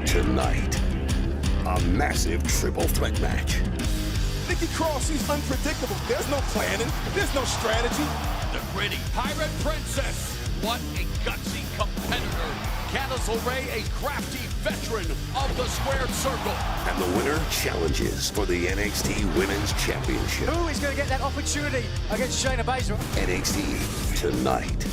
Tonight, a massive triple threat match. Nikki Cross, she's unpredictable. There's no planning. There's no strategy. The gritty pirate princess. What a gutsy competitor. Candice LeRae, a crafty veteran of the squared circle. And the winner challenges for the NXT Women's Championship. Who is going to get that opportunity against Shayna Baszler? NXT tonight.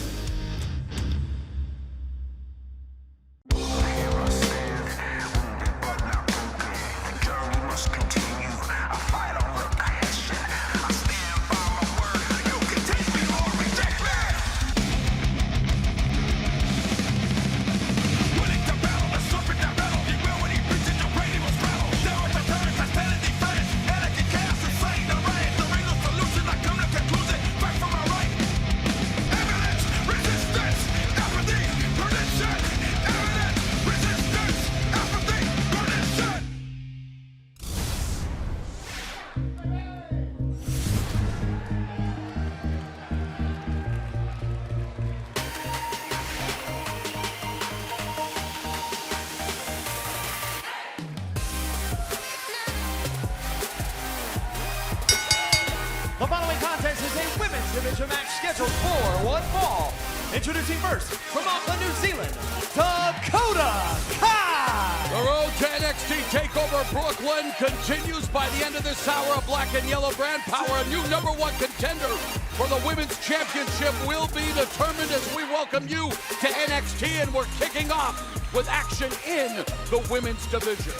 The following contest is a women's division match scheduled for one fall. Introducing first, from Auckland, New Zealand, Dakota Kai! The road to NXT TakeOver Brooklyn continues. By the end of this hour, a black and yellow brand power, a new #1 contender for the Women's Championship will be determined as we welcome you to NXT, and we're kicking off with action in the women's division.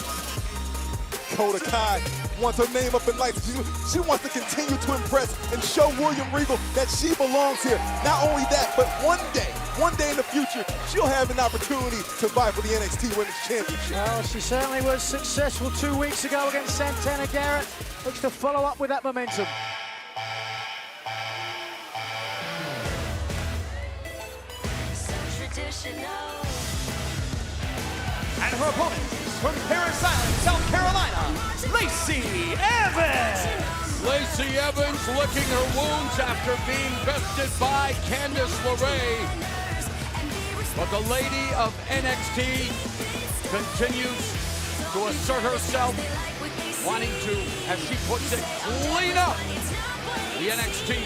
Dakota Kai wants her name up in lights. She wants to continue to impress and show William Regal that she belongs here. Not only that, but one day in the future, she'll have an opportunity to vie for the NXT Women's Championship. Well, she certainly was successful 2 weeks ago against Santana Garrett. Looks to follow up with that momentum. And her opponent, from Parris Island, South Carolina, Lacey Evans! Lacey Evans licking her wounds after being bested by Candice LeRae. But the lady of NXT continues to assert herself, wanting to, as she puts it, clean up the NXT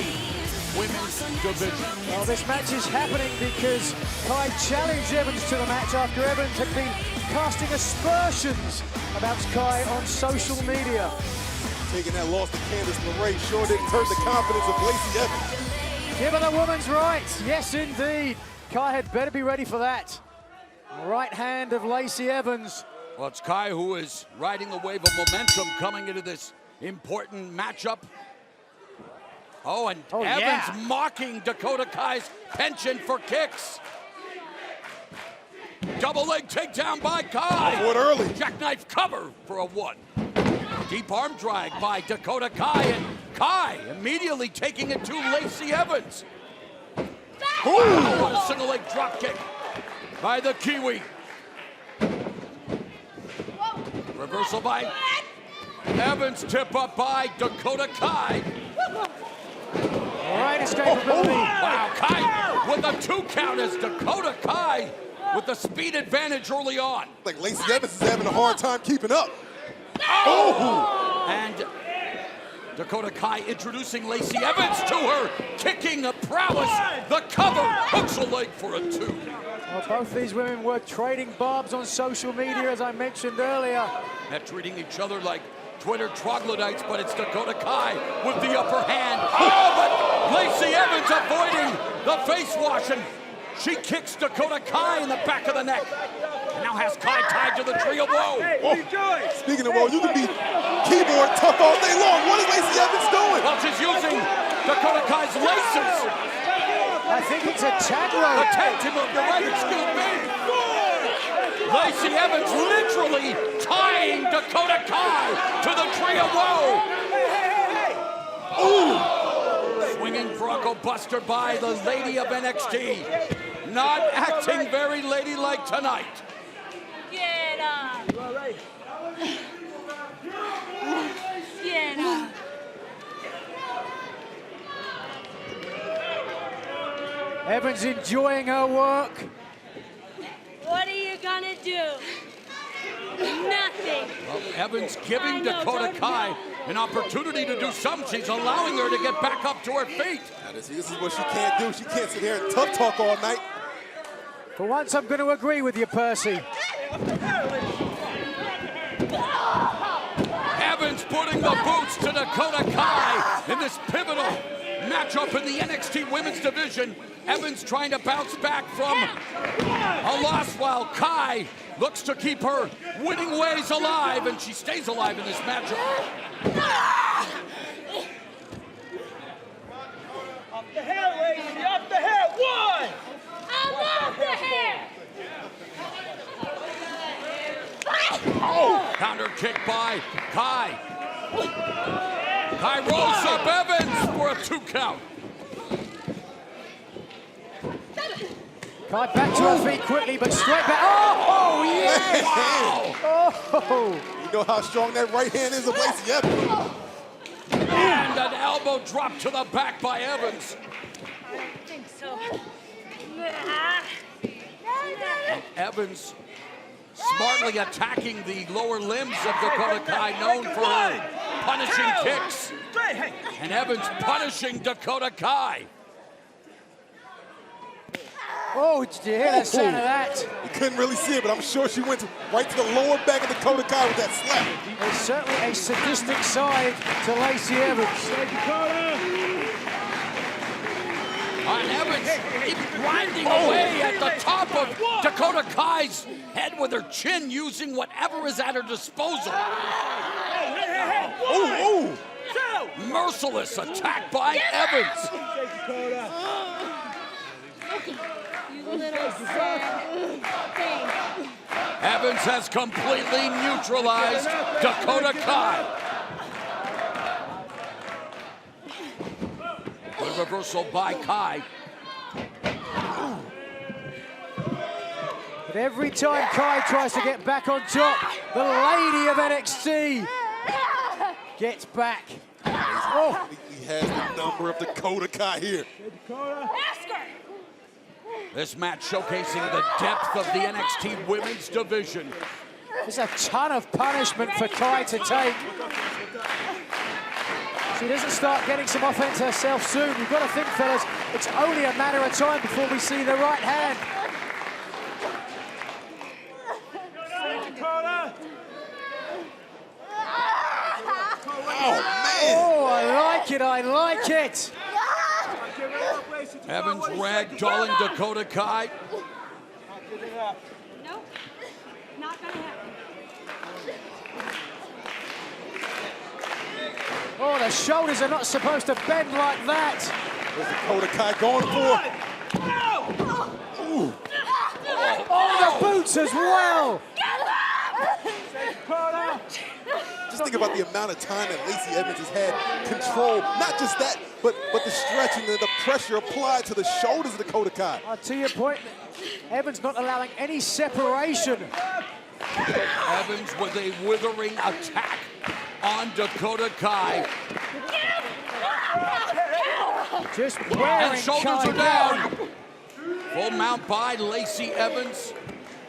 Women's Division. Well, this match is happening because Kai challenged Evans to the match after Evans had been casting aspersions about Kai on social media. Taking that loss to Candice LeRae sure didn't hurt the confidence of Lacey Evans. Given a woman's rights, yes indeed. Kai had better be ready for that. Right hand of Lacey Evans. Well, it's Kai who is riding the wave of momentum coming into this important matchup. Oh, and Evans mocking Dakota Kai's penchant for kicks. Double leg takedown by Kai. Forward early. Jackknife cover for a 1. Deep arm drag by Dakota Kai, and Kai immediately taking it to Lacey Evans. What a single leg drop kick by the Kiwi. Reversal by Evans, tip up by Dakota Kai. Right escapability. Wow, Kai with a 2 count as Dakota Kai with the speed advantage early on. Like Lacey Evans is having a hard time keeping up. Oh! And Dakota Kai introducing Lacey Evans to her, kicking the prowess, the cover, hooks a leg for a 2. Well, both these women were trading barbs on social media, as I mentioned earlier. They're treating each other like Twitter troglodytes, but it's Dakota Kai with the upper hand. Oh, but Lacey Evans avoiding the face wash, and she kicks Dakota Kai in the back of the neck. And now has Kai tied to the tree of woe. Speaking of woe, you can be keyboard tough all day long. What is Lacey Evans doing? Well, she's using Dakota Kai's laces. I think it's a tag rope. A tag team of the right, excuse me. Lacey Evans literally tying Dakota Kai to the tree of woe. Ooh! Swinging Bronco Buster by the lady of NXT. Not acting very ladylike tonight. Get up. Get up. Evans enjoying her work. What are you gonna do? Nothing. Well, Evans giving Dakota Kai an opportunity to do something. She's allowing her to get back up to her feet. Now, this is what she can't do. She can't sit here and tough talk all night. For once, I'm going to agree with you, Percy. Evans putting the boots to Dakota Kai in this pivotal matchup in the NXT Women's Division. Evans trying to bounce back from a loss while Kai looks to keep her winning ways alive, and she stays alive in this matchup. Up the hair, Lacey, up the hair. One. I'm off the hair. Oh, counter kick by Kai. Kai rolls up Evans for a 2 count. Kai back to her feet quickly, but straight back. Oh, yes! Wow. Oh! You know how strong that right hand is of Lacey Evans. And an elbow drop to the back by Evans. I don't think so. And Evans smartly attacking the lower limbs of Dakota Kai, known for her punishing kicks. And Evans punishing Dakota Kai. Oh, did you hear the sound of that? You couldn't really see it, but I'm sure she went right to the lower back of Dakota Kai with that slap. There's certainly a sadistic side to Lacey Evans. And Evans keeps grinding away at the top of Dakota Kai's head with her chin, using whatever is at her disposal. Ooh, ooh. Merciless attack by Evans. You little sad thing. Evans has completely neutralized Dakota Kai. Good reversal by Kai. But every time Kai tries to get back on top, the lady of NXT gets back. Oh, He has the number of Dakota Kai here. Ask her. This match showcasing the depth of the NXT Women's Division. there's a ton of punishment for Kai to take. She doesn't start getting some offense herself soon. You've got to think, fellas, it's only a matter of time before we see the right hand. Oh, man. Oh, I like it, I like it. Evans ragdolling Dakota Kai. Nope. Not gonna happen. Oh, the shoulders are not supposed to bend like that. Where's Dakota Kai going for? Ooh. Oh, the boots as well. Just think about the amount of time that Lacey Evans has had control. Not just that, but the stretching and the pressure applied to the shoulders of Dakota Kai. To your point, Evans not allowing any separation. Evans with a withering attack on Dakota Kai. Just wearing And shoulders Kai are down. Full mount by Lacey Evans.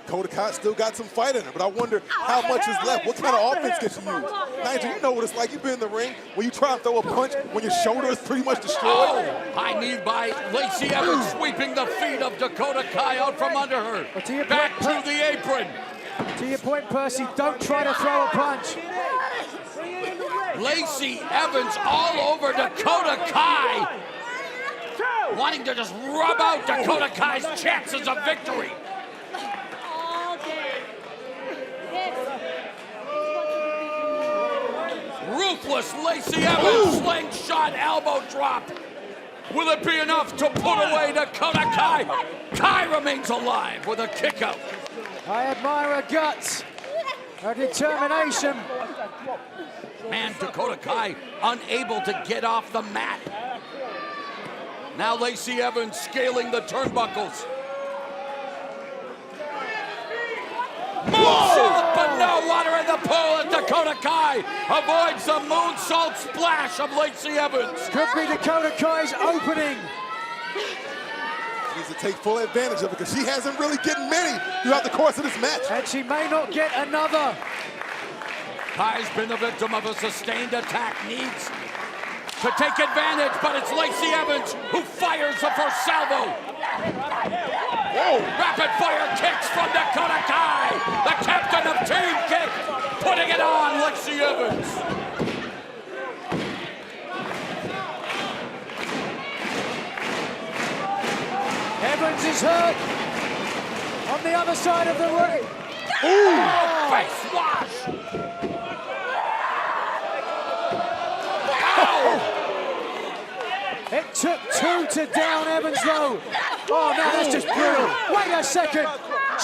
Dakota Kai still got some fight in her, but I wonder how much is left. What kind of offense can she use? Nigel, you know what it's like. You've been in the ring when you try and throw a punch when your shoulder is pretty much destroyed. Oh, high knee by Lacey Evans, sweeping the feet of Dakota Kai out from under her. Back to the apron. To your point, Percy, don't try to throw a punch. Lacey Evans all over Dakota Kai, wanting to just rub out Dakota Kai's chances of victory. All day. This. Ruthless Lacey Evans, slingshot elbow drop. Will it be enough to put away Dakota Kai? Kai remains alive with a kick out. I admire her guts, her determination. Man, Dakota Kai unable to get off the mat. Now Lacey Evans scaling the turnbuckles. Moonsault, but no water in the pool, and Dakota Kai avoids the moonsault splash of Lacey Evans. Could be Dakota Kai's opening. She's to take full advantage of it because she hasn't really gotten many throughout the course of this match. And she may not get another. Kai's been the victim of a sustained attack, needs to take advantage, but it's Lacey Evans who fires the first salvo. Whoa! Rapid fire kicks from Dakota Kai, the captain of Team Kick, putting it on Lacey Evans. Evans is hurt on the other side of the ring. Ooh! Oh, face wash! It took two to down Evans, though. Oh, no, that's just brutal. Wait a second.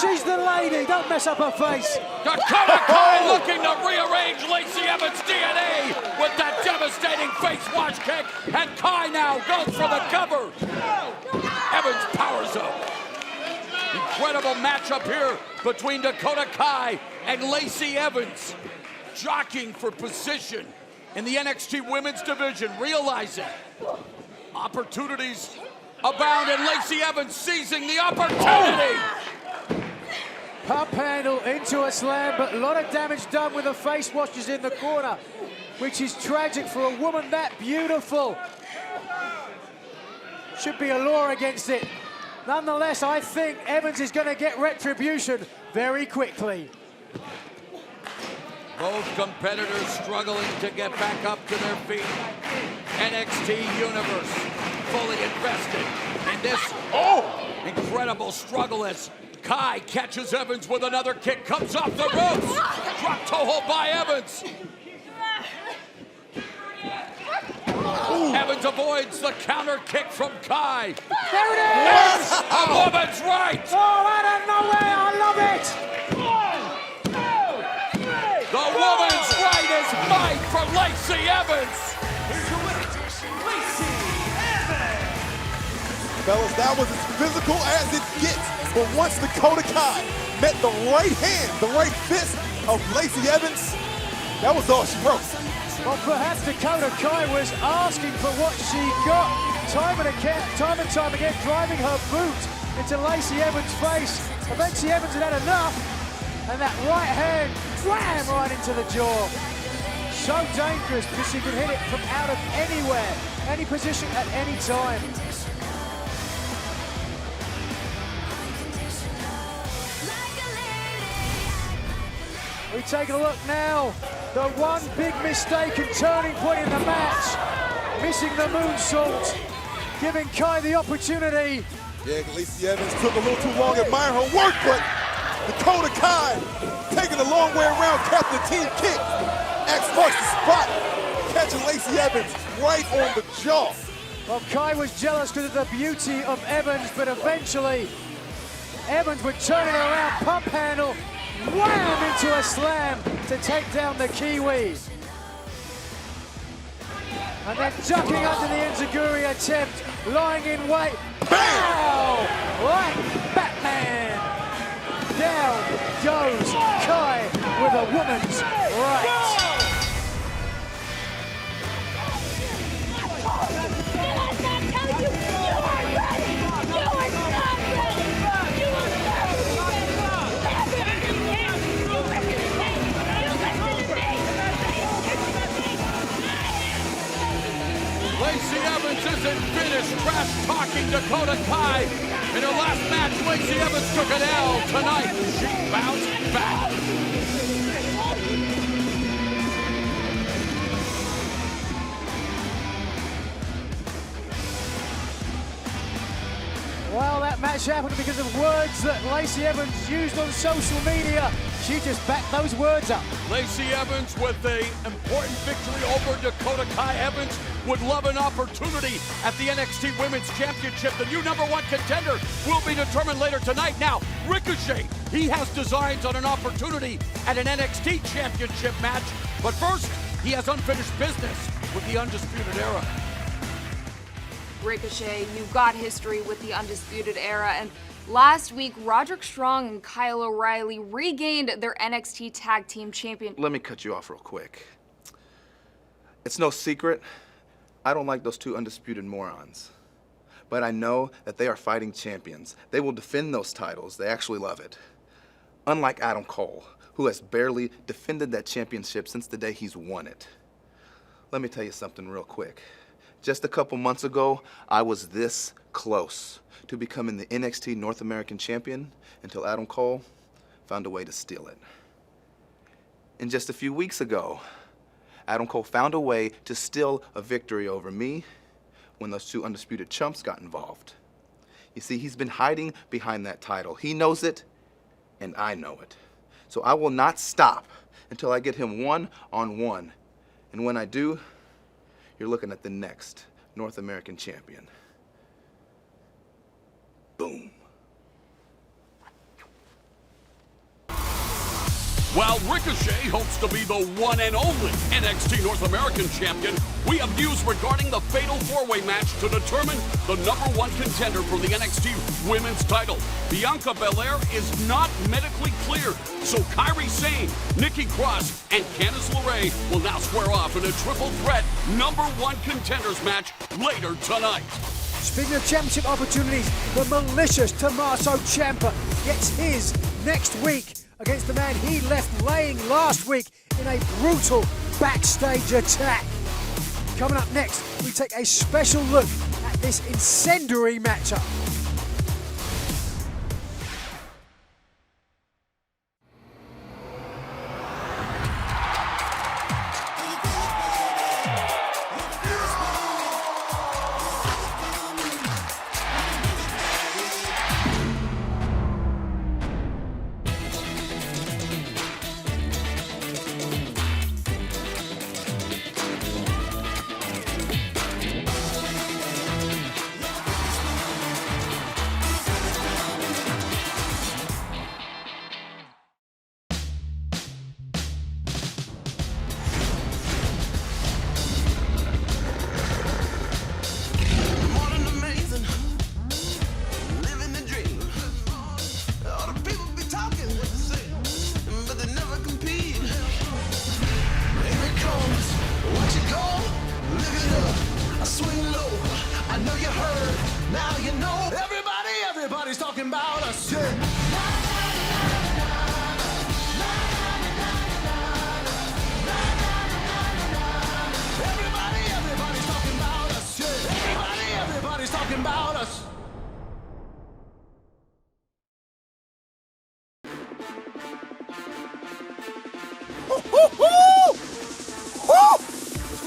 She's the lady. Don't mess up her face. Dakota Kai looking to rearrange Lacey Evans' DNA with that devastating face wash kick. And Kai now goes for the cover. Evans powers up. Incredible matchup here between Dakota Kai and Lacey Evans. Jockeying for position in the NXT Women's Division, realizing opportunities abound, and Lacey Evans seizing the opportunity. Pump handle into a slam, but a lot of damage done with the face washes in the corner, which is tragic for a woman that beautiful. Should be a law against it. Nonetheless, I think Evans is going to get retribution very quickly. Both competitors struggling to get back up to their feet. NXT Universe fully invested in this incredible struggle as Kai catches Evans with another kick, comes off the ropes. Drop toe hold by Evans. Evans avoids the counter kick from Kai. There it is! A woman's right! Oh, out of nowhere, I love it! The woman's right is mine for Lacey Evans! Here's your winner, Lacey Evans. Fellas, that was as physical as it gets. But once Dakota Kai met the right hand, the right fist of Lacey Evans, that was all she wrote. Well, perhaps Dakota Kai was asking for what she got. Time and time again, driving her boot into Lacey Evans' face. Eventually, Evans had enough, and that right hand, wham, right into the jaw. So dangerous because she could hit it from out of anywhere, any position at any time. We take a look now. The one big mistake and turning point in the match. Missing the moonsault. Giving Kai the opportunity. Yeah, Lacey Evans took a little too long admiring her work, but Dakota Kai taking a long way around, captain Team Kick. X marks the spot, catching Lacey Evans right on the jaw. Well, Kai was jealous because of the beauty of Evans, but eventually Evans would turn it around, pump handle, wham into a slam to take down the Kiwi. And then ducking under the enziguri attempt, lying in wait. Bow! Like Batman. Down goes Kai with a woman's right. Lacey Evans isn't finished trash-talking Dakota Kai. In her last match, Lacey Evans took an L. Tonight, she bounced back. Well, that match happened because of words that Lacey Evans used on social media. She just backed those words up. Lacey Evans with an important victory over Dakota Kai. Evans would love an opportunity at the NXT Women's Championship. The new #1 contender will be determined later tonight. Now, Ricochet, he has designs on an opportunity at an NXT Championship match. But first, he has unfinished business with the Undisputed Era. Ricochet, you've got history with the Undisputed Era, and last week, Roderick Strong and Kyle O'Reilly regained their NXT Tag Team Champion. Let me cut you off real quick. It's no secret, I don't like those two undisputed morons. but I know that they are fighting champions. They will defend those titles. They actually love it. Unlike Adam Cole, who has barely defended that championship since the day he's won it. Let me tell you something real quick. Just a couple months ago, I was this close to becoming the NXT North American champion until Adam Cole found a way to steal it. And just a few weeks ago, Adam Cole found a way to steal a victory over me when those two undisputed chumps got involved. You see, he's been hiding behind that title. He knows it, and I know it. So I will not stop until I get him one-on-one. And when I do, you're looking at the next North American champion. Boom. While Ricochet hopes to be the one and only NXT North American champion, we have news regarding the fatal four-way match to determine the #1 contender for the NXT women's title. Bianca Belair is not medically cleared, so Kairi, Sane, Nikki Cross, and Candice LeRae will now square off in a triple threat #1 contenders match later tonight. Speaking of championship opportunities, the malicious Tommaso Ciampa gets his next week against the man he left laying last week in a brutal backstage attack. Coming up next, we take a special look at this incendiary matchup.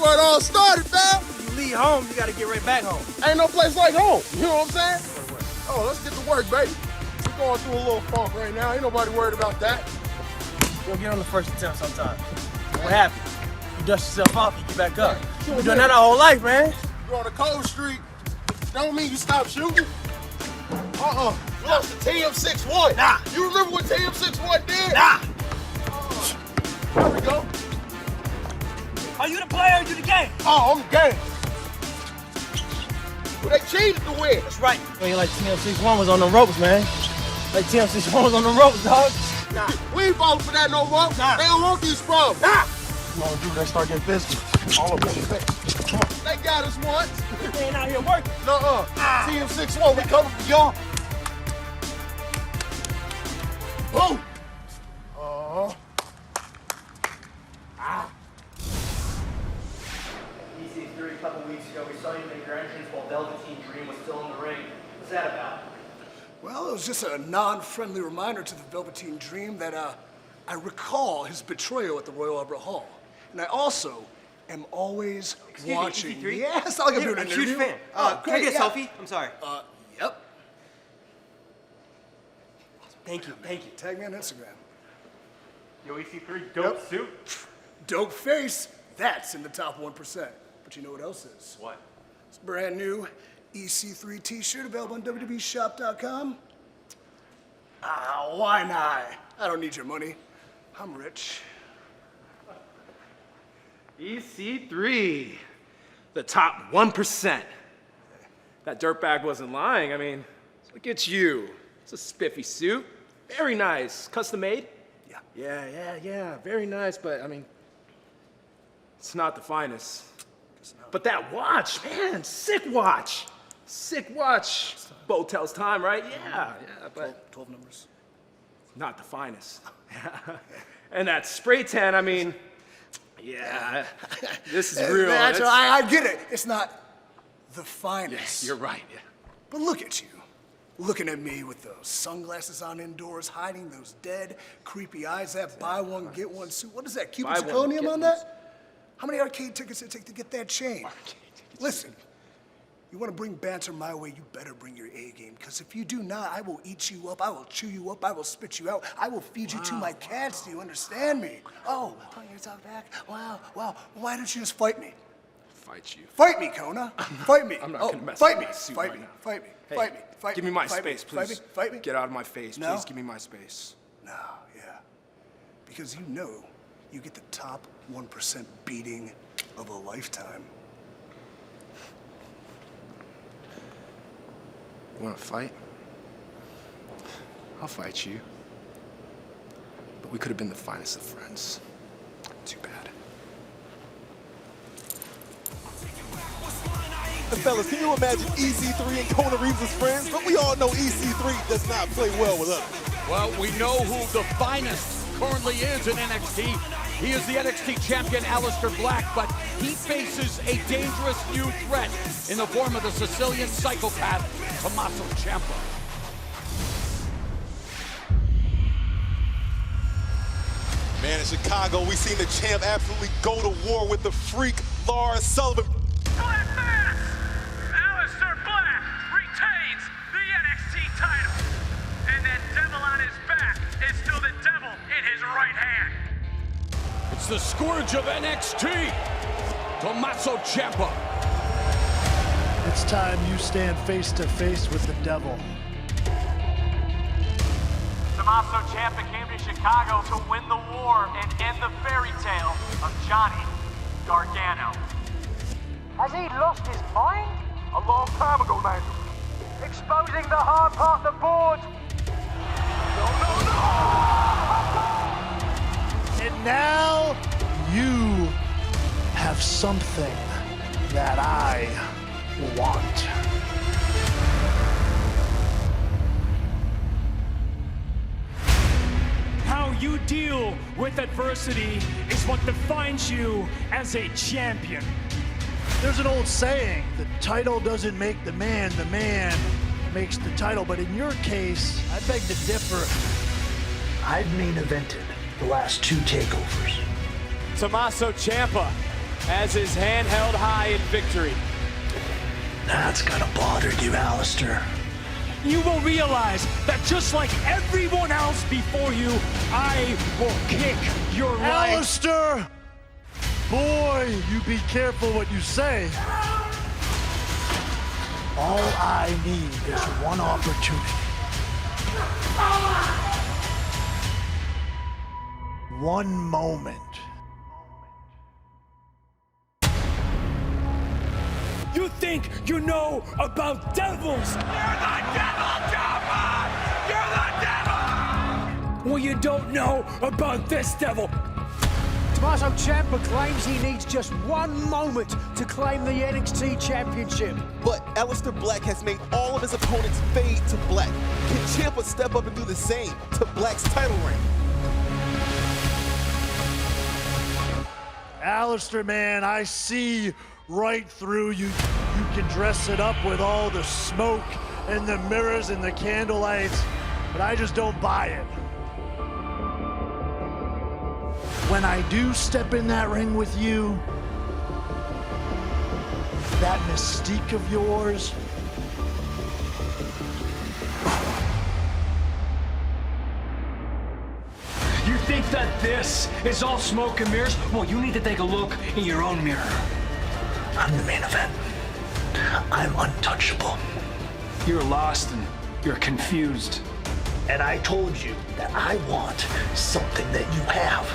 Where it all started, fam. You leave home, you gotta get right back home. Ain't no place like home. You know what I'm saying? Oh, let's get to work, baby. We're going through a little funk right now. Ain't nobody worried about that. You'll get on the first attempt sometime. What happened? You dust yourself off, you get back up. You've done that our whole life, man. You're on a cold streak. Don't mean you stop shooting. You lost to TM61. Nah. You remember what TM61 did? Nah. There we go. Are you the player or you the game? Oh, I'm the game. Well, they cheated to win. That's right. You ain't like TM61 was on the ropes, man. Like TM61 was on the ropes, dog. Nah. We ain't falling for that no more. Nah. They don't want these problems. Nah. Come on, dude, they start getting physical. All up in your face. Come on. They got us once. They ain't out here working. Nuh-uh. TM61, we coming for y'all. Boom. EC3, a couple weeks ago, we saw you make your entrance while Velveteen Dream was still in the ring. What's that about? Well, it was just a non-friendly reminder to the Velveteen Dream that I recall his betrayal at the Royal Albert Hall. And I also am always watching. Excuse me, EC3? Yeah, it's not like I'm doing an I'm a huge interview. fan. Oh, Can I great, get a yeah. selfie? I'm sorry. Yep. Thank you, thank you. Tag me on Instagram. Yo, EC3, dope suit. Dope face, that's in the top 1%. But you know what else is? What? It's a brand new EC3 t-shirt available on WWEshop.com. Why not? I don't need your money. I'm rich. EC3, the top 1%. That dirtbag wasn't lying. I mean, look at you. It's a spiffy suit. Very nice. Custom made? Yeah. Yeah. Very nice, but I mean, it's not the finest. But that watch, man, sick watch. Sick watch. Bo tells time, right? Yeah, but 12 numbers. not the finest. And that spray tan, I mean, yeah, this is real. I get it. It's not the finest. Yes, you're right. Yeah. But look at you. Looking at me with those sunglasses on indoors, hiding those dead, creepy eyes, that buy one, get one suit. What is that, Cuban zirconium on that? How many arcade tickets does it take to get that chain? Listen, you want to bring banter my way, you better bring your A game, because if you do not, I will eat you up, I will chew you up, I will spit you out, I will feed you to my cats. Do you understand me? Oh, you're talking back? Wow. Why don't you just fight me? Fight you. Fight me, Kona. Fight me. I'm not gonna mess fight with me. my suit Fight right me. now. Fight me. Hey, Fight me. Fight give me. me my Fight space, me. please. Fight me. Fight me. Get out of my face, No? please. Give me my space. No, yeah. Because you know you get the top 1% beating of a lifetime. You want to fight? I'll fight you. But we could have been the finest of friends. Too bad. And fellas, can you imagine EC3 and Kona Reeves as friends? But we all know EC3 does not play well with others. Well, we know who the finest currently is in NXT. He is the NXT champion, Aleister Black, but he faces a dangerous new threat in the form of the Sicilian psychopath, Tommaso Ciampa. Man, in Chicago, we've seen the champ absolutely go to war with the freak, Lars Sullivan. Black Mass! Aleister Black retains the NXT title. And that devil on his back is still the devil in his right hand. It's the scourge of NXT, Tommaso Ciampa. It's time you stand face to face with the devil. Tommaso Ciampa came to Chicago to win the war and end the fairy tale of Johnny Gargano. Has he lost his mind? A long time ago, Nigel. Exposing the hard part of the board. No! And now you have something that I want. How you deal with adversity is what defines you as a champion. There's an old saying, the title doesn't make the man makes the title. But in your case, I beg to differ. I've main evented the last 2 takeovers. Tommaso Ciampa has his hand held high in victory. That's gonna bother you, Aleister. You will realize that just like everyone else before you, I will kick your legs. Aleister! Boy, you be careful what you say. All I need is one opportunity. One moment. You think you know about devils? You're the devil, Ciampa! You're the devil! Well, you don't know about this devil. Tommaso Ciampa claims he needs just one moment to claim the NXT Championship. But Aleister Black has made all of his opponents fade to black. Can Ciampa step up and do the same to Black's title reign? Aleister, man, I see right through you. You can dress it up with all the smoke and the mirrors and the candlelights, but I just don't buy it. When I do step in that ring with you, that mystique of yours, You think that this is all smoke and mirrors? Well, you need to take a look in your own mirror. I'm the main event. I'm untouchable. You're lost and you're confused. And I told you that I want something that you have.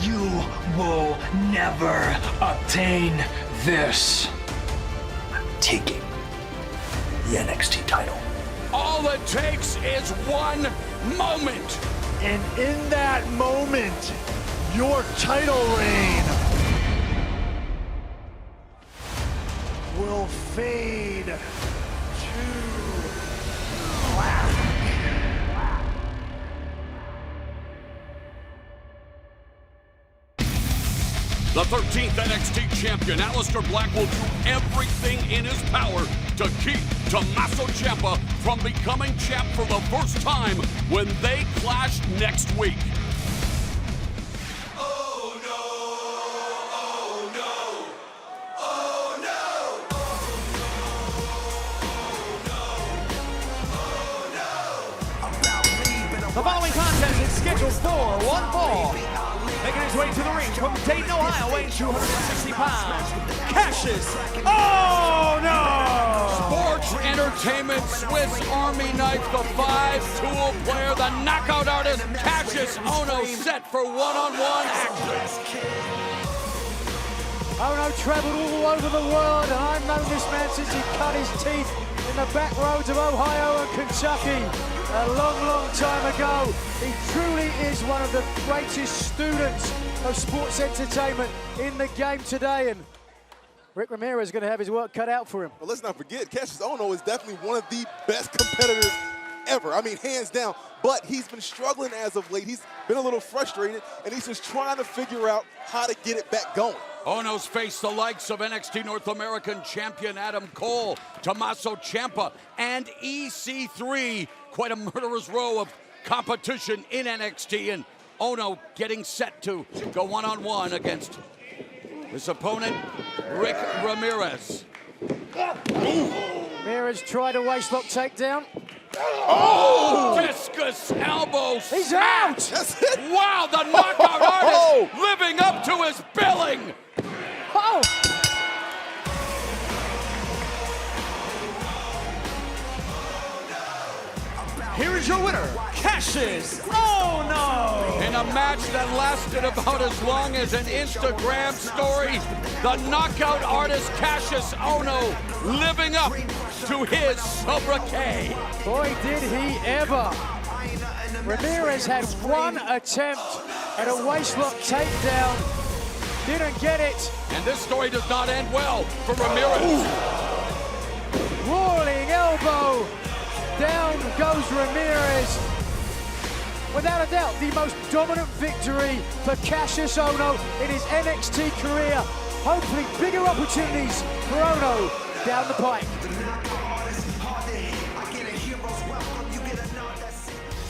You will never obtain this. I'm taking the NXT title. All it takes is one moment. And in that moment, your title reign will fade to black. The 13th NXT champion, Aleister Black, will do everything in his power to keep Tommaso Ciampa from becoming champ for the first time when they clash next week. Oh no! Oh no! Oh no! Oh no! The following contest is scheduled for one fall. Making his way to the ring from Dayton, Ohio, weighing 260 pounds, Kassius Ohno! Sports Entertainment Swiss Army knife, the 5-tool player, the knockout artist, Kassius Ohno, set for one-on-one action. Ohno travelled all over the world, and I've known this man since he cut his teeth in the back roads of Ohio and Kentucky a long, long time ago. He truly is one of the greatest students of sports entertainment in the game today, and Rick Ramirez is going to have his work cut out for him. Well, let's not forget, Kassius Ohno is definitely one of the best competitors ever. I mean, hands down. But he's been struggling as of late. He's been a little frustrated, and he's just trying to figure out how to get it back going. Ohno's faced the likes of NXT North American champion Adam Cole, Tommaso Ciampa, and EC3. Quite a murderer's row of competition in NXT, and Ohno getting set to go one-on-one against his opponent, Rick Ramirez. Ramirez tried a waistlock takedown. Oh! Discus elbow. He's out! That's it! Wow, the knockout artist living up to his billing! Oh! Here is your winner, Kassius Ohno! In a match that lasted about as long as an Instagram story, the knockout artist Kassius Ohno living up to his sobriquet. Boy, did he ever. Ramirez had one attempt at a waistlock takedown. Didn't get it. And this story does not end well for Ramirez. Rolling elbow. Down goes Ramirez. Without a doubt, the most dominant victory for Kassius Ohno in his NXT career. Hopefully bigger opportunities for Ohno down the pike.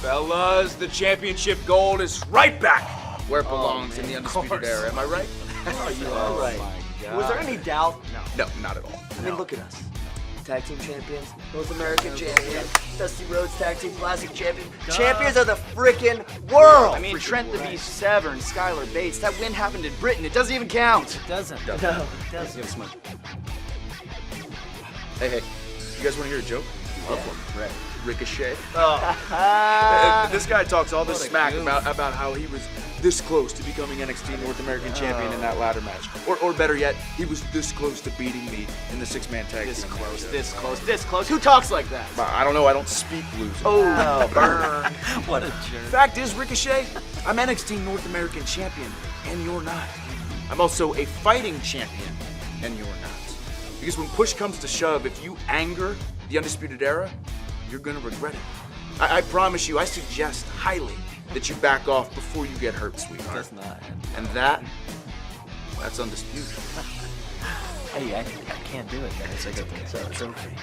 Fellas, the championship gold is right back where it belongs in the Undisputed Era. Am I right? You are right. Was there any doubt? No, not at all. I mean, look at us. Tag team champions, North American champions, Dusty Rhodes Tag Team Classic champion. Champions of the frickin' world! I mean, Trent the Beast Severn, Skylar Bates. That win happened in Britain. It doesn't even count. It doesn't. No, it doesn't. Give us money. Hey, you guys want to hear a joke? Love one. Right. Ricochet. This guy talks all this smack about how he was this close to becoming NXT North American champion in that ladder match. Or better yet, he was this close to beating me in the six-man tag This team. close, this close, this close. Who talks like that? I don't know. I don't speak loser. Oh, burn. What a jerk. Fact is, Ricochet, I'm NXT North American champion, and you're not. I'm also a fighting champion, and you're not. Because when push comes to shove, if you anger the Undisputed Era, you're gonna regret it. I promise you, I suggest highly that you back off before you get hurt, sweetheart. That's not. And that's undisputed. Hey, I can't do it, guys. It's okay.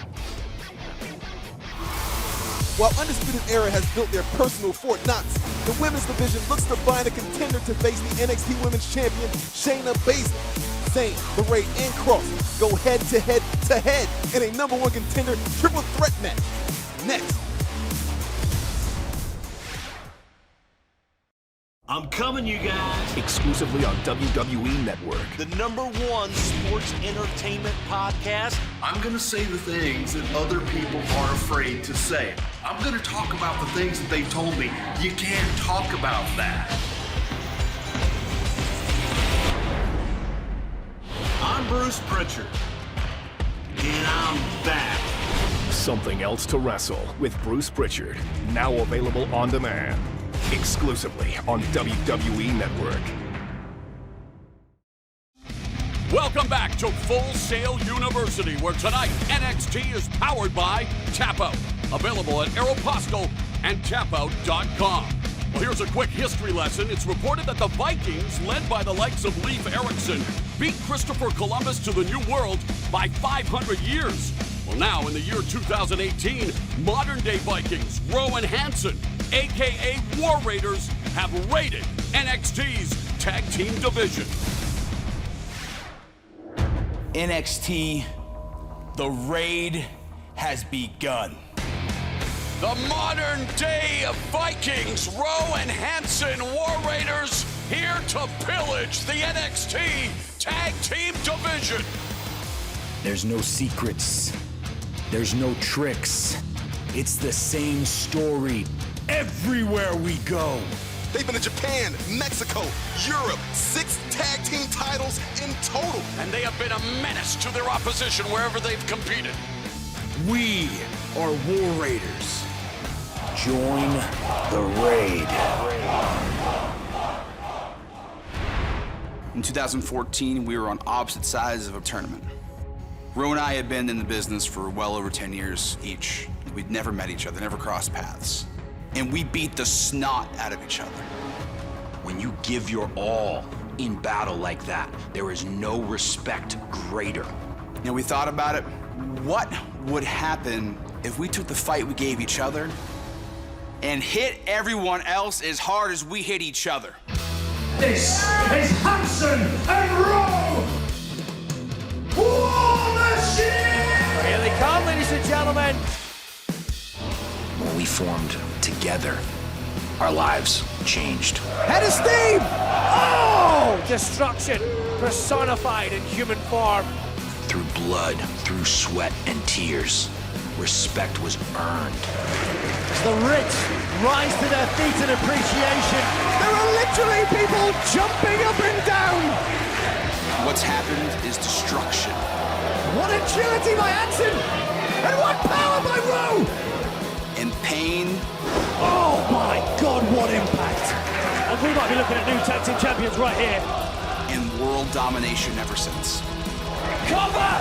While Undisputed Era has built their personal Fort Knox, the women's division looks to find a contender to face the NXT Women's Champion, Shayna Baszler. Sane, LeRae, and Cross go head-to-head in a #1 contender triple threat match. Next. I'm coming, you guys. Exclusively on WWE Network. The #1 sports entertainment podcast. I'm going to say the things that other people are afraid to say. I'm going to talk about the things that they've told me. You can't talk about that. I'm Bruce Pritchard. And I'm back. Something Else to Wrestle with Bruce Pritchard. Now available on demand. Exclusively on WWE Network. Welcome back to Full Sail University, where tonight NXT is powered by Tapo. Available at Aeropostale and Tapo.com. Well, here's a quick history lesson. It's reported that the Vikings, led by the likes of Leif Erikson, beat Christopher Columbus to the New World by 500 years. Well, now in the year 2018, modern-day Vikings, Rowan Hansen, a.k.a. War Raiders, have raided NXT's tag team division. NXT, the raid has begun. The modern-day Vikings, Rowan Hansen, War Raiders, here to pillage the NXT tag team division. There's no secrets. There's no tricks. It's the same story everywhere we go. They've been to Japan, Mexico, Europe, 6 tag team titles in total. And they have been a menace to their opposition wherever they've competed. We are War Raiders. Join the raid. In 2014, we were on opposite sides of a tournament. Ro and I had been in the business for well over 10 years each. We'd never met each other, never crossed paths. And we beat the snot out of each other. When you give your all in battle like that, there is no respect greater. You know, we thought about it. What would happen if we took the fight we gave each other and hit everyone else as hard as we hit each other? This is Hansen and Rowe! War Machine! Here they come, ladies and gentlemen. When we formed together, our lives changed. Head of steam! Oh! Destruction personified in human form. Through blood, through sweat and tears, respect was earned. As the rich rise to their feet in appreciation, there are literally people jumping up and down. What's happened is destruction. What agility by Hansen! And what power by Rowe! And pain. Oh my God, what impact! And we might be looking at new tag team champions right here. And world domination ever since. Cover!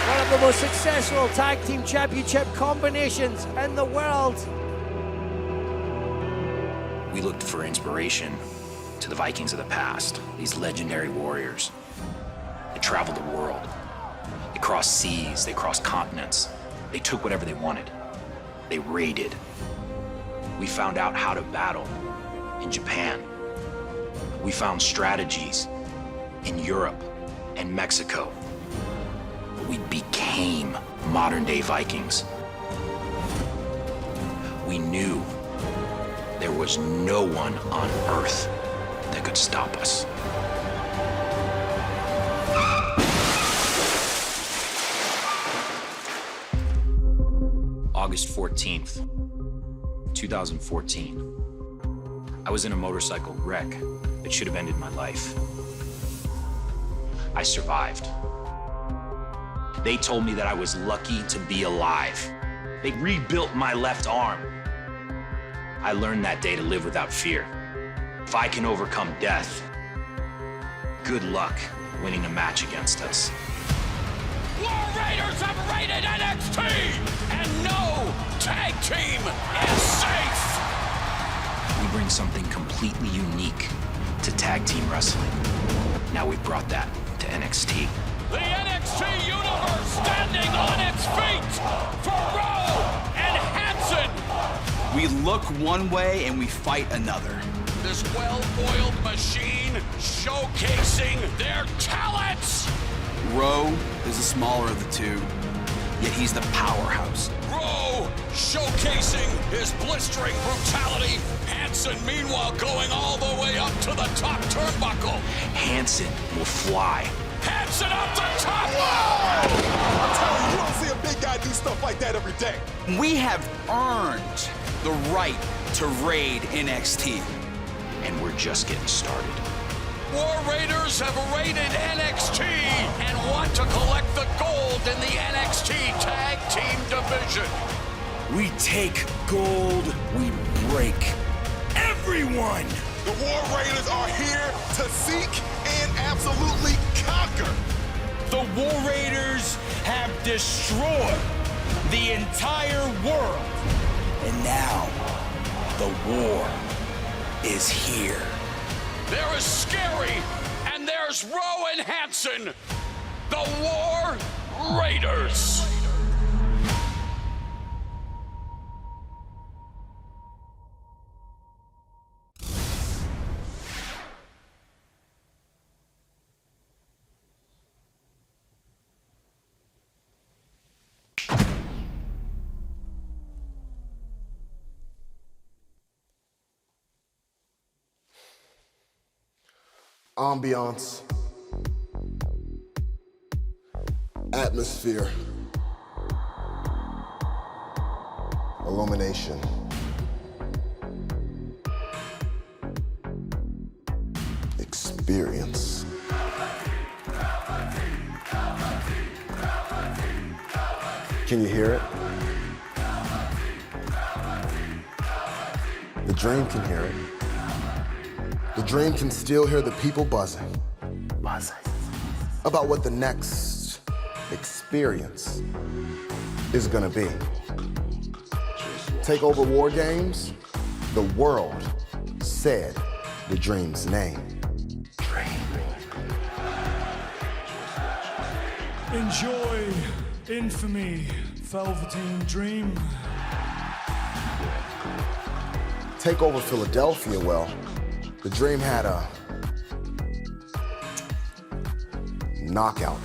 One of the most successful tag team championship combinations in the world. We looked for inspiration to the Vikings of the past, these legendary warriors. They traveled the world. They crossed seas, they crossed continents. They took whatever they wanted. They raided. We found out how to battle in Japan. We found strategies in Europe and Mexico. We became modern-day Vikings. We knew there was no one on Earth that could stop us. August 14th, 2014. I was in a motorcycle wreck that should have ended my life. I survived. They told me that I was lucky to be alive. They rebuilt my left arm. I learned that day to live without fear. If I can overcome death, good luck winning a match against us. War Raiders have raided NXT, and no tag team is safe. We bring something completely unique to tag team wrestling. Now we've brought that to NXT. The NXT Universe standing on its feet for Rowe and Hansen. We look one way and we fight another. This well-oiled machine showcasing their talents. Rowe is the smaller of the two, yet he's the powerhouse. Rowe showcasing his blistering brutality. Hansen, meanwhile, going all the way up to the top turnbuckle. Hansen will fly. Hansen up the top! Whoa! I'm telling you, you don't see a big guy do stuff like that every day. We have earned the right to raid NXT. And we're just getting started. War Raiders have raided NXT and want to collect the gold in the NXT Tag Team Division. We take gold, we break everyone. The War Raiders are here to seek and absolutely conquer. The War Raiders have destroyed the entire world. And now, the war is here. There is Scary, and there's Rowan Hansen, the War Raiders. Ambiance, atmosphere, illumination, experience. Can you hear it? The Dream can hear it. The Dream can still hear the people buzzing about what the next experience is gonna be. Take over War Games, the world said the Dream's name. Enjoy infamy, Velveteen Dream. Take over Philadelphia, well, the Dream had a knockout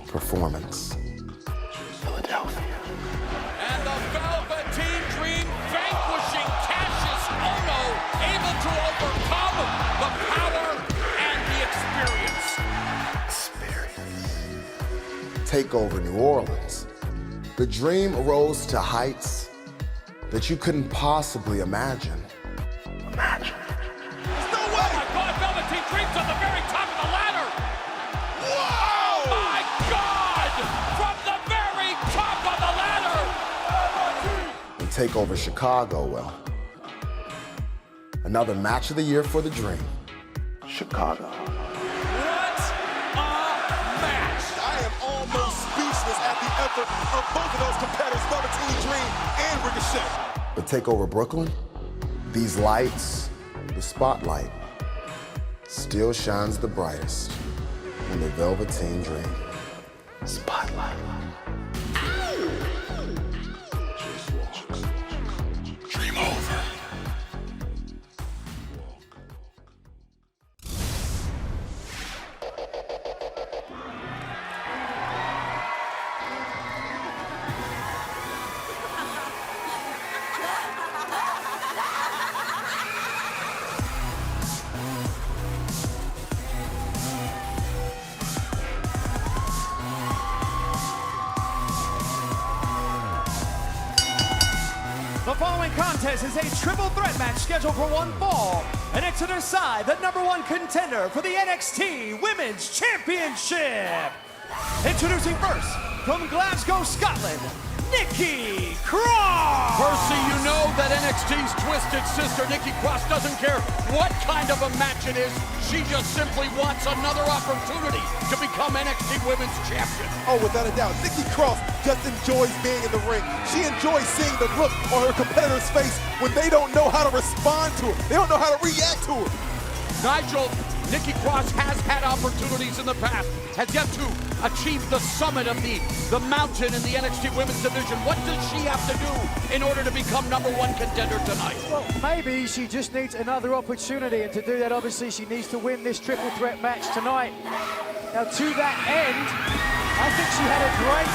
performance. Philadelphia. And the Velveteen Dream vanquishing Kassius Ohno, able to overcome the power and the experience. Take over New Orleans. The Dream rose to heights that you couldn't possibly imagine. Velveteen Dream's at the very top of the ladder. Whoa! Oh my God! From the very top of the ladder! And take over Chicago, well, another match of the year for the Dream. Chicago. What a match! I am almost speechless at the effort of both of those competitors, Velveteen Dream and Ricochet. But take over Brooklyn, these lights, the spotlight, still shines the brightest in the Velveteen Dream spotlight. Dream over. The following contest is a triple threat match scheduled for one fall. And it's to decide the #1 contender for the NXT Women's Championship. Introducing first, from Glasgow, Scotland, Nikki Cross. Percy, you know that NXT's twisted sister, Nikki Cross, doesn't care what kind of a match it is. She just simply wants another opportunity to become NXT Women's Champion. Oh, without a doubt, Nikki Cross just enjoys being in the ring. She enjoys seeing the look on her competitor's face when they don't know how to respond to her. They don't know how to react to her. Nigel, Nikki Cross has had opportunities in the past, has yet to achieve the summit of the mountain in the NXT Women's Division. What does she have to do in order to become #1 contender tonight? Well, maybe she just needs another opportunity, and to do that, obviously, she needs to win this triple threat match tonight. Now, to that end, I think she had a great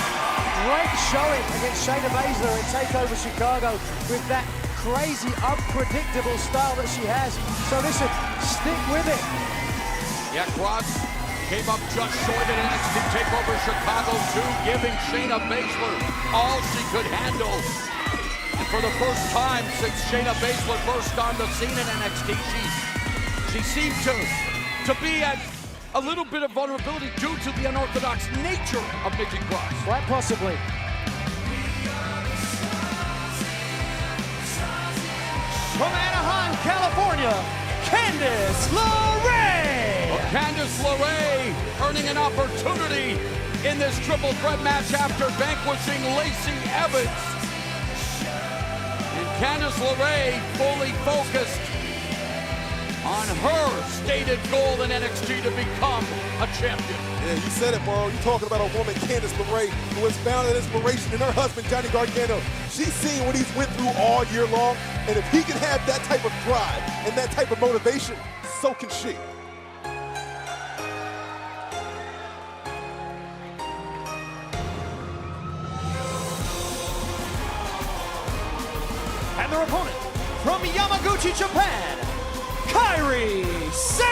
showing against Shayna Baszler in TakeOver Chicago with that crazy, unpredictable style that she has. So listen, stick with it. Yeah, Cross came up just short at NXT TakeOver Chicago 2, giving Shayna Baszler all she could handle. And for the first time since Shayna Baszler burst on the scene in NXT, she seemed to be at a little bit of vulnerability due to the unorthodox nature of Nikki Cross. Quite possibly. From Anaheim, California, Candice. Candice LeRae. Well, Candice LeRae earning an opportunity in this triple threat match after vanquishing Lacey Evans. And Candice LeRae fully focused on her stated goal in NXT to become a champion. Yeah, you said it, bro. You're talking about a woman, Candice LeRae, who has found an inspiration in her husband, Johnny Gargano. She's seen what he's went through all year long, and if he can have that type of drive and that type of motivation, so can she. And their opponent from Yamaguchi, Japan, Kairi Sane.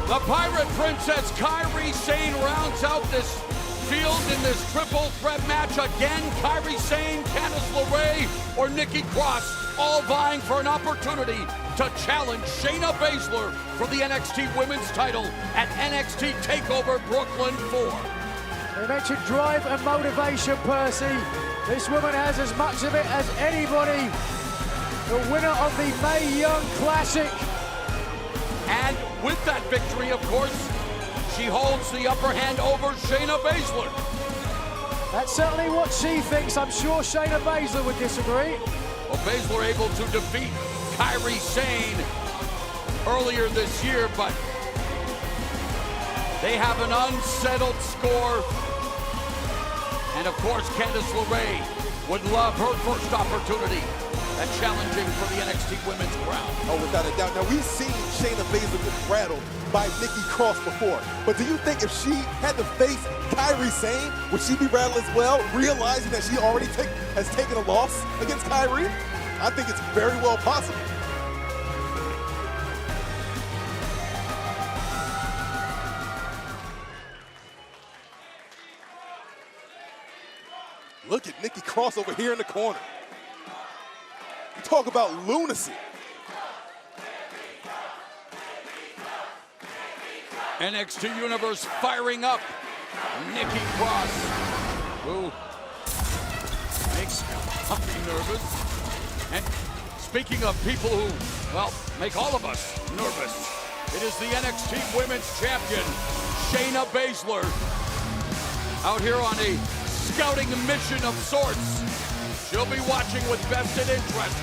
The Pirate Princess Kairi Sane rounds out this field in this triple threat match again. Kairi Sane, Candice LeRae, or Nikki Cross, all vying for an opportunity to challenge Shayna Baszler for the NXT Women's title at NXT TakeOver Brooklyn 4. They mentioned drive and motivation, Percy. This woman has as much of it as anybody. The winner of the Mae Young Classic. And with that victory, of course, she holds the upper hand over Shayna Baszler. That's certainly what she thinks. I'm sure Shayna Baszler would disagree. Well, Baszler able to defeat Kairi Sane earlier this year, but they have an unsettled score. And of course, Candice LeRae would love her first opportunity at challenging for the NXT Women's crown. Oh, without a doubt. Now, we've seen Shayna Baszler get rattled by Nikki Cross before. But do you think if she had to face Kairi Sane, would she be rattled as well, realizing that she already has taken a loss against Kairi? I think it's very well possible. Look at Nikki Cross over here in the corner. You talk about lunacy. NXT Universe firing up. Nikki Cross, who makes me nervous. And speaking of people who, well, make all of us nervous, it is the NXT Women's Champion, Shayna Baszler, out here on a scouting mission of sorts. She'll be watching with vested interest.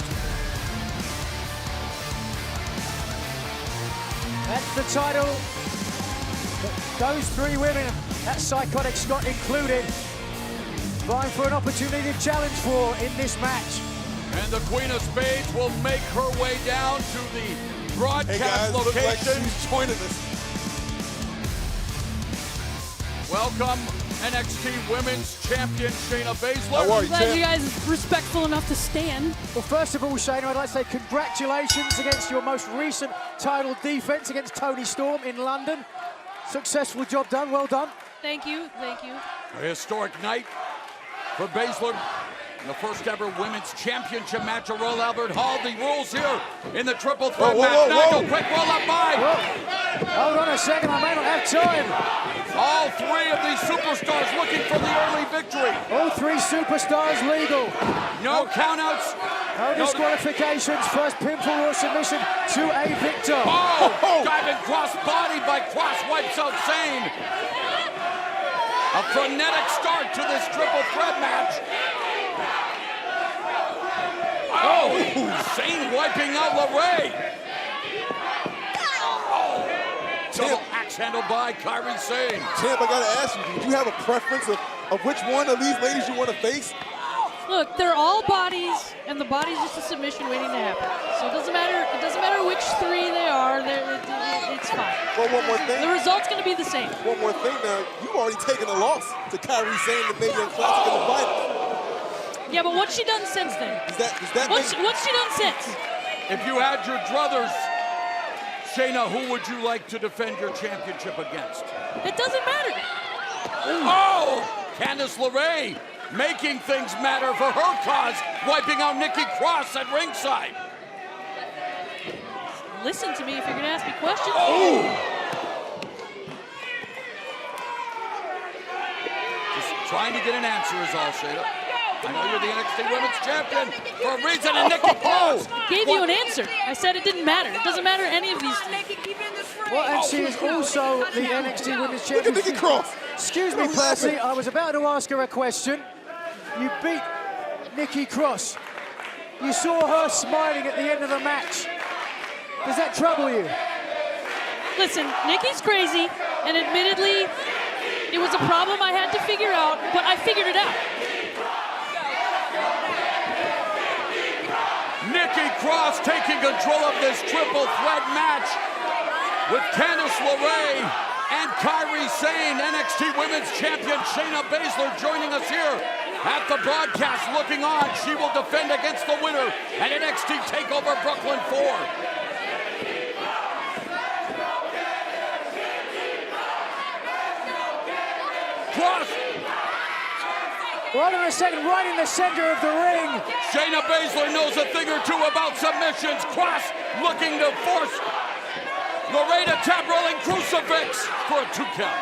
That's the title. Those three women, that Psychotic Scott included, vying for an opportunity to challenge for in this match. And the Queen of Spades will make her way down to the broadcast location. Look like she's joining us. Welcome, NXT Women's Champion Shayna Baszler. How are you, Glad you guys are respectful enough to stand. Well, first of all, Shayna, I'd like to say congratulations against your most recent title defense against Toni Storm in London. Successful job done, well done. Thank you, thank you. A historic night for Baszler. The first ever women's championship match at Royal Albert Hall. The rules here in the triple threat match. Nigel, quick roll up by. Hold on a second, I may not have time. All three of these superstars looking for the early victory. All three superstars legal. No countouts. No disqualifications. First pinfall or submission to a victor. Oh, diving cross body by Cross wipes out Sane. A frenetic start to this triple threat match. Oh, Sane wiping out LeRae. Oh, double axe handle by Kairi Sane. Champ, I gotta ask you, do you have a preference of which one of these ladies you want to face? Look, they're all bodies, and the body's just a submission waiting to happen. So it doesn't matter. It doesn't matter which three they are. It's fine. Well, one more thing. The result's going to be the same. One more thing. Now, you've already taken a loss to Kairi Sane, the Mae Young Classic in the final. Yeah, but what's she done since then? What's she done since? If you had your druthers, Shayna, who would you like to defend your championship against? It doesn't matter. Oh, Candice LeRae making things matter for her cause, wiping out Nikki Cross at ringside. Listen to me if you're going to ask me questions. Oh! Just trying to get an answer is all, Shayna. I know you're the NXT Women's Champion for a reason, and Nikki Cross gave you an answer. I said it didn't matter. It doesn't matter any of these things. Well, and she is also the NXT Women's Champion. Look at Nikki Cross. Excuse me, Percy. I was about to ask her a question. You beat Nikki Cross. You saw her smiling at the end of the match. Does that trouble you? Listen, Nikki's crazy, and admittedly, it was a problem I had to figure out, but I figured it out. Nikki Cross taking control of this triple threat match with Candice LeRae and Kairi Sane, NXT Women's Champion Shayna Baszler joining us here at the broadcast looking on. She will defend against the winner at NXT TakeOver Brooklyn 4. Cross. Hold on a second, right in the center of the ring. Shayna Baszler knows a thing or two about submissions. Cross looking to force LeRae to tap rolling crucifix for a 2 count.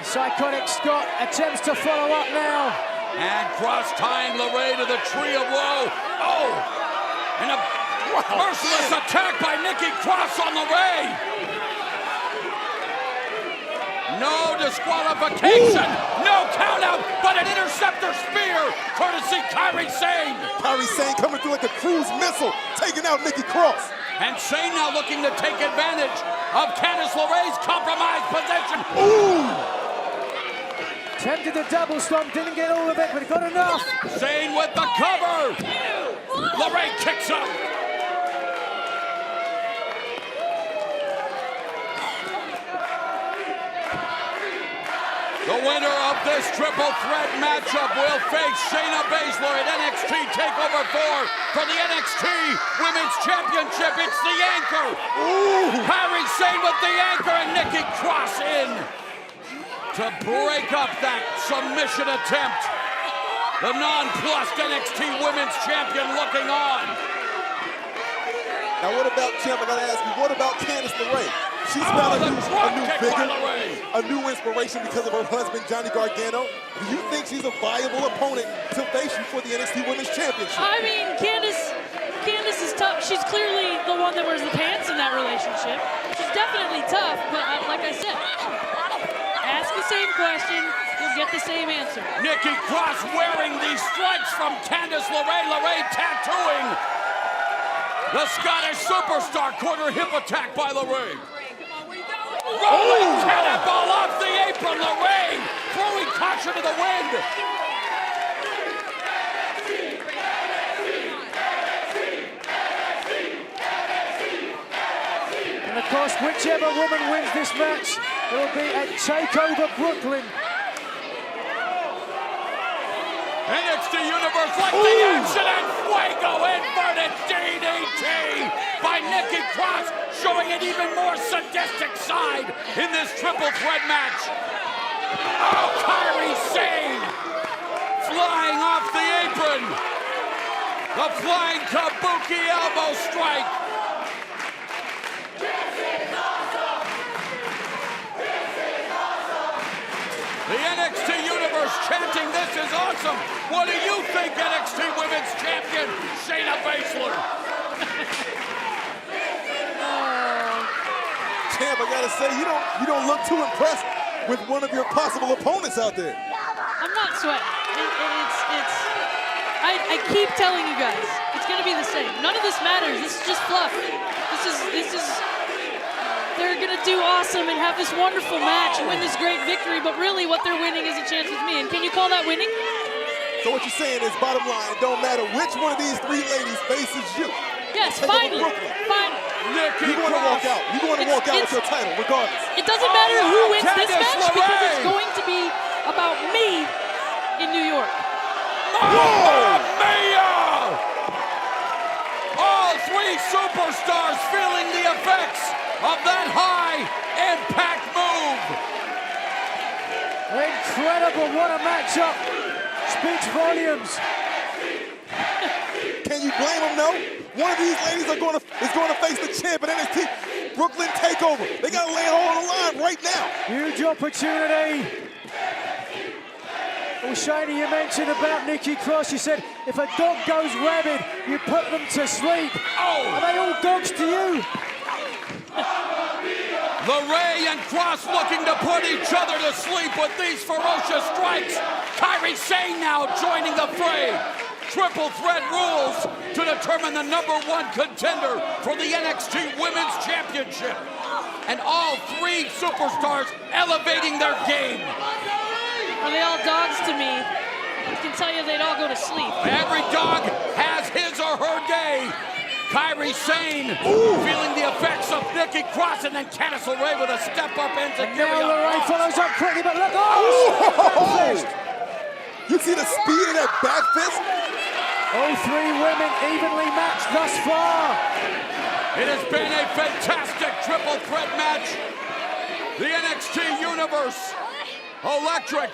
Psychotic Scott attempts to follow up now. And Cross tying LeRae to the tree of woe. Oh! And a merciless attack by Nikki Cross on LeRae. No disqualification, no count out, but an interceptor spear, courtesy Kairi Sane. Kairi Sane coming through like a cruise missile, taking out Nikki Cross. And Sane now looking to take advantage of Candice LeRae's compromised position. Ooh! Tempted the double stomp, didn't get all of it, but got enough. Sane with the cover. LeRae kicks up. The winner of this triple threat matchup will face Shayna Baszler at NXT TakeOver 4 for the NXT Women's Championship. It's the anchor. Ooh. Kairi Sane with the anchor and Nikki Cross in to break up that submission attempt. The nonplussed NXT Women's Champion looking on. Now what about Ciampa? I gotta ask you, what about Candice LeRae? She's found a new vigor, a new inspiration because of her husband, Johnny Gargano. Do you think she's a viable opponent to face you for the NXT Women's Championship? I mean, Candice is tough. She's clearly the one that wears the pants in that relationship. She's definitely tough, but like I said, ask the same question, you'll get the same answer. Nikki Cross wearing these stripes from Candice LeRae. LeRae tattooing the Scottish superstar, corner hip attack by LeRae. Rolling cannonball off the apron, LeRae throwing caution to the wind. And of course, whichever woman wins this match, it'll be at TakeOver Brooklyn. NXT Universe like the action and Fuego inverted DDT by Nikki Cross, showing an even more sadistic side in this triple threat match. Oh, Kairi Sane flying off the apron. The flying kabuki elbow strike. The NXT Universe chanting, "This is awesome." What do you think, NXT Women's Champion Shayna Baszler? Champ, I gotta say, you don't look too impressed with one of your possible opponents out there. I'm not sweating. I keep telling you guys, it's gonna be the same. None of this matters. This is just fluff. This is. They're gonna do awesome and have this wonderful match and win this great victory, but really what they're winning is a chance with me. And can you call that winning? So what you're saying is, bottom line, it don't matter which one of these three ladies faces you. Yes, finally. Finally. You're going to walk out. You're going to walk out with your title, regardless. It doesn't matter who wins this match because it's going to be about me in New York. Mamma Mia! All three superstars feeling the effects of that high impact move. Incredible, what a matchup. Speaks volumes. Can you blame them, no? One of these ladies is going to face the champ at NXT Brooklyn TakeOver. They got to lay it all on the line right now. Huge opportunity. Well, Shayna, you mentioned about Nikki Cross. You said if a dog goes rabid, you put them to sleep. Oh! Are they all dogs to you? LeRae and Cross looking to put each other to sleep with these ferocious strikes. Kairi Sane now joining the fray. Triple threat rules to determine the #1 contender for the NXT Women's Championship. And all three superstars elevating their game. Are they all dogs to me? I can tell you they'd all go to sleep. Every dog has his or her day. Kairi Sane feeling the effects of Nikki Cross, and then Candice LeRae with a step-up enziguri. Now LeRae follows up quickly, but look, oh! You see the speed of that back fist? All three women evenly matched thus far. It has been a fantastic triple threat match. The NXT Universe, Electric,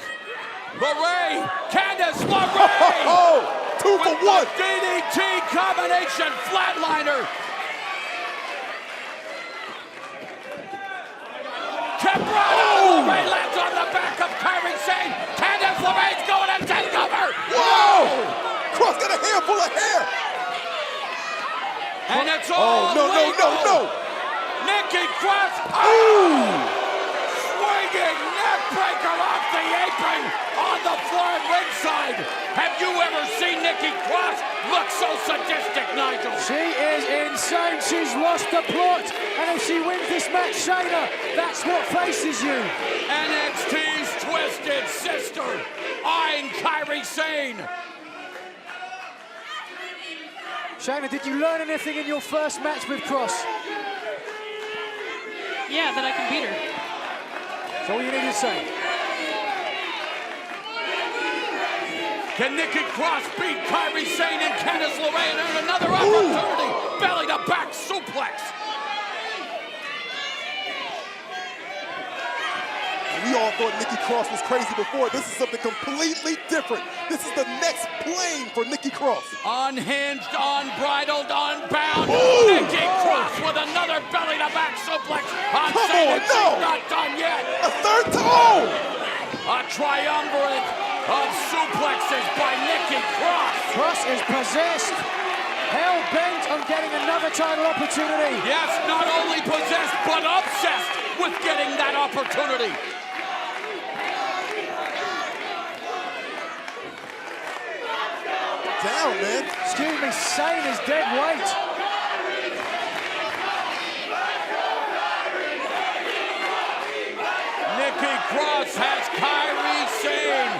LeRae, Candice LeRae! 2 for 1! DDT combination flatliner. LeRae lands on the back of Kairi Sane. Candice LeRae's going to take over. Whoa! Cross got a handful of hair. And it's all no. Nikki Cross. Swinging neck breaker off the apron on the floor at ringside. Have you ever seen Nikki Cross look so sadistic, Nigel? She is insane. She's lost the plot. And if she wins this match, Shayna, that's what faces you. NXT's twisted sister, eyeing Kairi Sane. Shayna, did you learn anything in your first match with Cross? Yeah, that I can beat her. That's all you need to say. Can Nikki Cross beat Kairi Sane and Candice LeRae and earn another opportunity? Belly to back suplex. We all thought Nikki Cross was crazy before. This is something completely different. This is the next plane for Nikki Cross. Unhinged, unbridled, unbound. Nikki Cross with another belly-to-back suplex on Sane. She's not done yet. A third time. A triumvirate of suplexes by Nikki Cross. Cross is possessed. Hell-bent on getting another title opportunity. Yes, not only possessed, but obsessed with getting that opportunity. Down, man. Excuse me, Sane is dead weight. Nikki Cross has Kairi Sane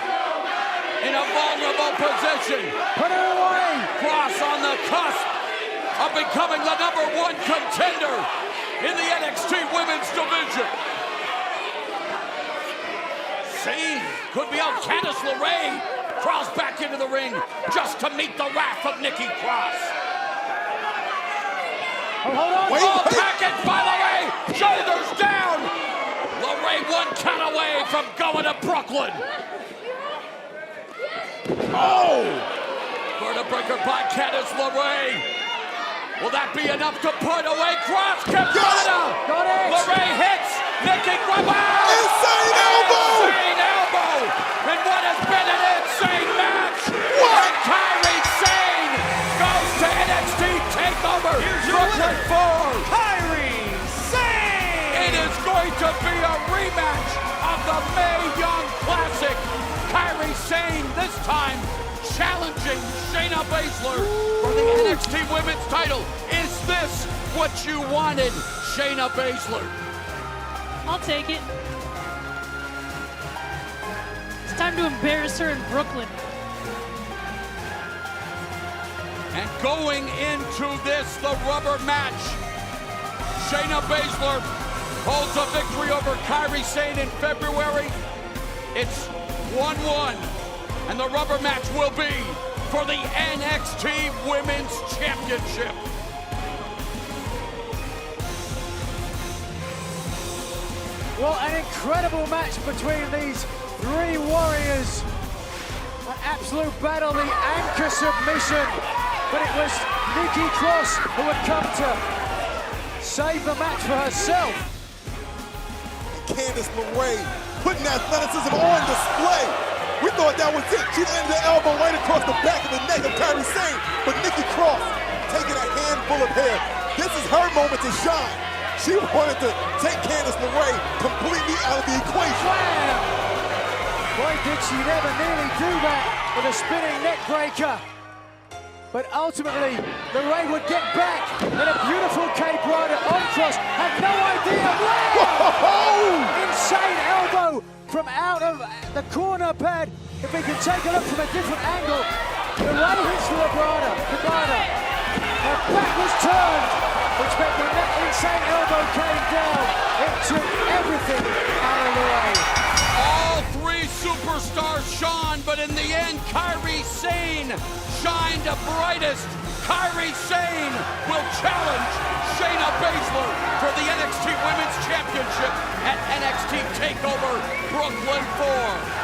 in a vulnerable position. Put her away. Cross on the cusp of becoming the #1 contender in the NXT Women's Division. Sane could be out. Candice LeRae crawls back into the ring just to meet the wrath of Nikki Cross. Oh, hold on. Wait. Package by LeRae. Shoulders down. LeRae 1 count away from going to Brooklyn. Vertebreaker by Candice LeRae. Will that be enough to put away Cross? Got it. LeRae hits. Nikki Cross. Insane elbow. Insane elbow. And what has been an insane match. What? And Kairi Sane goes to NXT TakeOver. Brooklyn 4. Kairi Sane. It is going to be a rematch of the Mae Young Classic. Kairi Sane this time challenging Shayna Baszler for the NXT Women's title. Is this what you wanted, Shayna Baszler? I'll take it. It's time to embarrass her in Brooklyn. And going into this, the rubber match, Shayna Baszler holds a victory over Kairi Sane in February. It's 1-1, and the rubber match will be for the NXT Women's Championship. Well, an incredible match between these three warriors. An absolute battle, the anchor submission. But it was Nikki Cross who had come to save the match for herself. Candice LeRae putting athleticism on display. We thought that was it. She landed the elbow right across the back of the neck of Kairi Sane. But Nikki Cross taking a handful of hair. This is her moment to shine. She wanted to take Candice LeRae completely out of the equation. Wham! Boy, did she never nearly do that with a spinning neck breaker. But ultimately, LeRae would get back in a beautiful Cape Rider on Cross. Had no idea where! Insane elbow from out of the corner pad. If we can take a look from a different angle, LeRae hits the Vibrator. Her back was turned, which meant when that insane elbow came down, it took everything out of LeRae. All three superstars shone, but in the end, Kairi Sane shined the brightest. Kairi Sane will challenge Shayna Baszler for the NXT Women's Championship at NXT TakeOver Brooklyn 4.